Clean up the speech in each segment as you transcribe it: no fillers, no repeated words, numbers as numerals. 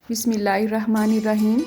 बिस्मिल्लाहिर्रहमानिर्रहीम।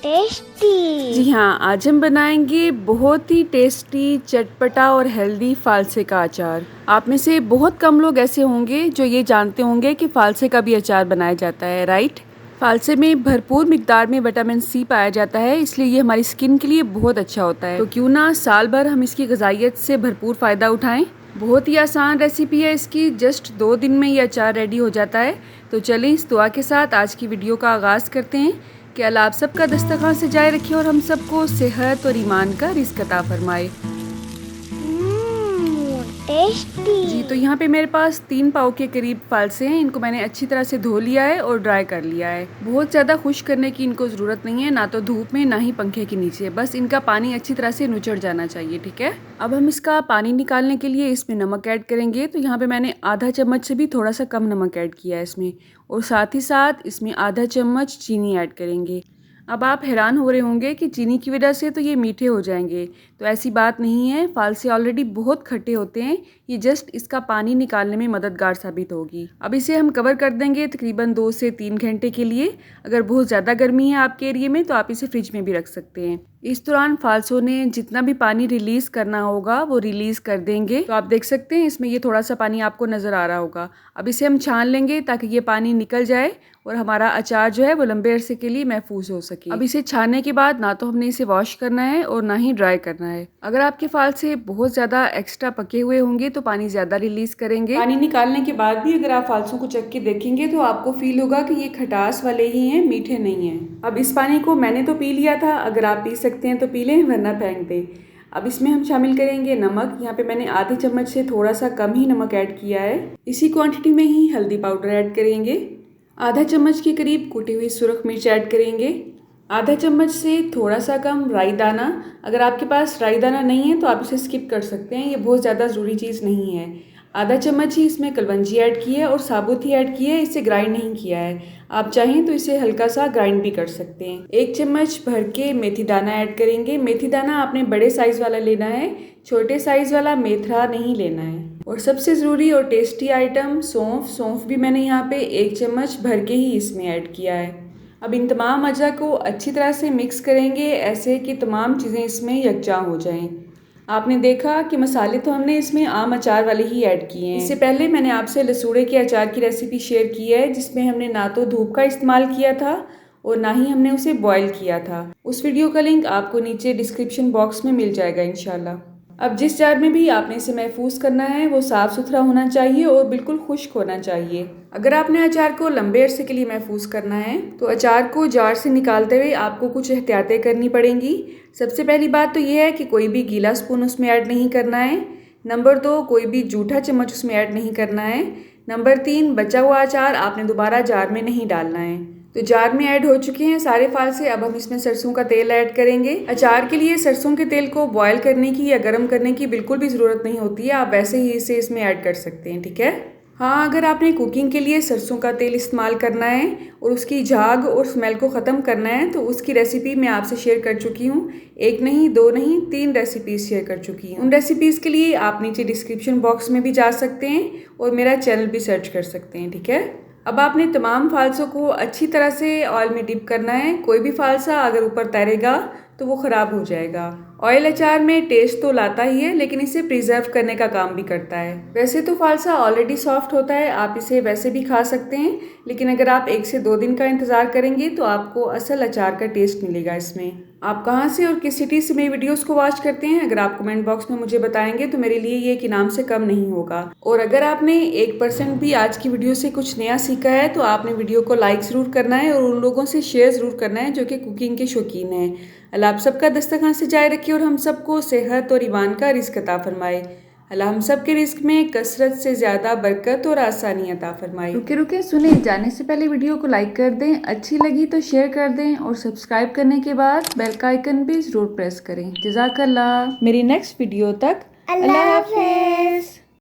टेस्टी। जी हाँ, आज हम बनाएंगे बहुत ही टेस्टी, चटपटा और हेल्दी फालसे का अचार। आप में से बहुत कम लोग ऐसे होंगे जो ये जानते होंगे कि फालसे का भी अचार बनाया जाता है, राइट? फालसे में भरपूर मिकदार में विटामिन सी पाया जाता है, इसलिए ये हमारी स्किन के लिए बहुत अच्छा होता है। तो क्यों ना साल भर हम इसकी ग़िज़ाइयत से भरपूर फ़ायदा उठाएं। बहुत ही आसान रेसिपी है इसकी, जस्ट 2 दिन में ये अचार रेडी हो जाता है। तो चलिए इस दुआ के साथ आज की वीडियो का आगाज़ करते हैं कि अल्लाह आप सबका दस्तरखान से जाए रखे और हम सबको सेहत और ईमान का रिज़्क़ अता फरमाए। टेस्टी। जी, तो यहाँ पे मेरे पास 3 पाव के करीब फालसे हैं। इनको मैंने अच्छी तरह से धो लिया है और ड्राई कर लिया है। बहुत ज़्यादा खुश्क करने की इनको ज़रूरत नहीं है, ना तो धूप में ना ही पंखे के नीचे। बस इनका पानी अच्छी तरह से नुचड़ जाना चाहिए, ठीक है। अब हम इसका पानी निकालने के लिए इसमें नमक ऐड करेंगे। तो यहाँ पे मैंने आधा चम्मच से भी थोड़ा सा कम नमक ऐड किया है इसमें, और साथ ही साथ इसमें आधा चम्मच चीनी ऐड करेंगे। अब आप हैरान हो रहे होंगे कि चीनी की वजह से तो ये मीठे हो जाएंगे, तो ऐसी बात नहीं है। फालसे ऑलरेडी बहुत खट्टे होते हैं, ये जस्ट इसका पानी निकालने में मददगार साबित होगी। अब इसे हम कवर कर देंगे तकरीबन 2 से 3 घंटे के लिए। अगर बहुत ज़्यादा गर्मी है आपके एरिया में तो आप इसे फ्रिज में भी रख सकते हैं। इस दौरान फालसों ने जितना भी पानी रिलीज़ करना होगा वो रिलीज़ कर देंगे। तो आप देख सकते हैं इसमें ये थोड़ा सा पानी आपको नज़र आ रहा होगा। अब इसे हम छान लेंगे ताकि ये पानी निकल जाए और हमारा अचार जो है वो लंबे अरसे के लिए महफूज हो सके। अब इसे छानने के बाद ना तो हमने इसे वॉश करना है और ना ही ड्राई करना है। अगर आपके फालसे बहुत ज़्यादा एक्स्ट्रा पके हुए होंगे तो पानी ज़्यादा रिलीज़ करेंगे। पानी निकालने के बाद भी अगर आप फालसों को चख के देखेंगे तो आपको फील होगा कि ये खटास वाले ही हैं, मीठे नहीं हैं। अब इस पानी को मैंने तो पी लिया था, अगर आप पी सकते हैं तो पी लें, वरना फेंक दें। अब इसमें हम शामिल करेंगे नमक। यहाँ पे मैंने आधे चम्मच से थोड़ा सा कम ही नमक ऐड किया है। इसी क्वांटिटी में ही हल्दी पाउडर ऐड करेंगे। आधा चम्मच के करीब कुटी हुई सुरख मिर्च ऐड करेंगे। आधा चम्मच से थोड़ा सा कम राई दाना। अगर आपके पास राई दाना नहीं है तो आप इसे स्किप कर सकते हैं, ये बहुत ज़्यादा ज़रूरी चीज़ नहीं है। आधा चम्मच ही इसमें कलवंजी ऐड की है और साबुत ही ऐड की है, इसे ग्राइंड नहीं किया है। आप चाहें तो इसे हल्का सा ग्राइंड भी कर सकते हैं। 1 चम्मच भर के मेथी दाना ऐड करेंगे। मेथी दाना आपने बड़े साइज़ वाला लेना है, छोटे साइज़ वाला मेथरा नहीं लेना है। और सबसे ज़रूरी और टेस्टी आइटम सौंफ। सौंफ भी मैंने यहाँ पे 1 चम्मच भर के ही इसमें ऐड किया है। अब इन तमाम अज्जा को अच्छी तरह से मिक्स करेंगे, ऐसे कि तमाम चीज़ें इसमें यकजा हो जाएं। आपने देखा कि मसाले तो हमने इसमें आम अचार वाले ही ऐड किए हैं। इससे पहले मैंने आपसे लसूड़े के अचार की रेसिपी शेयर की है, जिसमें हमने ना तो धूप का इस्तेमाल किया था और ना ही हमने उसे बॉयल किया था। उस वीडियो का लिंक आपको नीचे डिस्क्रिप्शन बॉक्स में मिल जाएगा इंशाल्लाह। अब जिस जार में भी आपने इसे महफूज करना है वो साफ़ सुथरा होना चाहिए और बिल्कुल खुश्क होना चाहिए। अगर आपने अचार को लंबे अरसे के लिए महफूज करना है तो अचार को जार से निकालते हुए आपको कुछ एहतियातें करनी पड़ेंगी। सबसे पहली बात तो ये है कि कोई भी गीला स्पून उसमें ऐड नहीं करना है। नंबर 2, कोई भी जूठा चम्मच उसमें ऐड नहीं करना है। नंबर 3, बचा हुआ अचार आपने दोबारा जार में नहीं डालना है। तो जार में ऐड हो चुके हैं सारे फालसे। अब हम इसमें सरसों का तेल ऐड करेंगे। अचार के लिए सरसों के तेल को बॉयल करने की या गर्म करने की बिल्कुल भी ज़रूरत नहीं होती है, आप वैसे ही इसे इसमें ऐड कर सकते हैं, ठीक है। हाँ, अगर आपने कुकिंग के लिए सरसों का तेल इस्तेमाल करना है और उसकी झाग और स्मेल को ख़त्म करना है तो उसकी रेसिपी मैं आपसे शेयर कर चुकी हूँ। 1 नहीं, 2 नहीं, 3 रेसिपीज़ शेयर कर चुकी हूँ। उन रेसिपीज़ के लिए आप नीचे डिस्क्रिप्शन बॉक्स में भी जा सकते हैं और मेरा चैनल भी सर्च कर सकते हैं, ठीक है। अब आपने तमाम फालसों को अच्छी तरह से ऑयल में डिप करना है। कोई भी फालसा अगर ऊपर तैरेगा तो वो ख़राब हो जाएगा। ऑयल अचार में टेस्ट तो लाता ही है, लेकिन इसे प्रिजर्व करने का काम भी करता है। वैसे तो फालसा ऑलरेडी सॉफ्ट होता है, आप इसे वैसे भी खा सकते हैं, लेकिन अगर आप 1 से 2 दिन का इंतज़ार करेंगे तो आपको असल अचार का टेस्ट मिलेगा इसमें। आप कहाँ से और किस सिटी से मेरी वीडियोस को वॉच करते हैं, अगर आप कमेंट बॉक्स में मुझे बताएंगे तो मेरे लिए ये एक इनाम से कम नहीं होगा। और अगर आपने 1% भी आज की वीडियो से कुछ नया सीखा है तो आपने वीडियो को लाइक ज़रूर करना है और उन लोगों से शेयर ज़रूर करना है जो कि कुकिंग के शौकीन हैं। अल्लाह आप सबका दस्तरखान से जाए रखे और हम सबको सेहत और ईमान का रिज़्क़ अता फरमाए। अल्लाह हम सब के रिस्क में कसरत से ज़्यादा बरकत और आसानी अता फरमाए। रुके रुके सुने, जाने से पहले वीडियो को लाइक कर दें, अच्छी लगी तो शेयर कर दें और सब्सक्राइब करने के बाद बेल का आइकन भी ज़रूर प्रेस करें। जज़ाकल्लाह। मेरी नेक्स्ट वीडियो तक अल्लाह हाफ़िज़।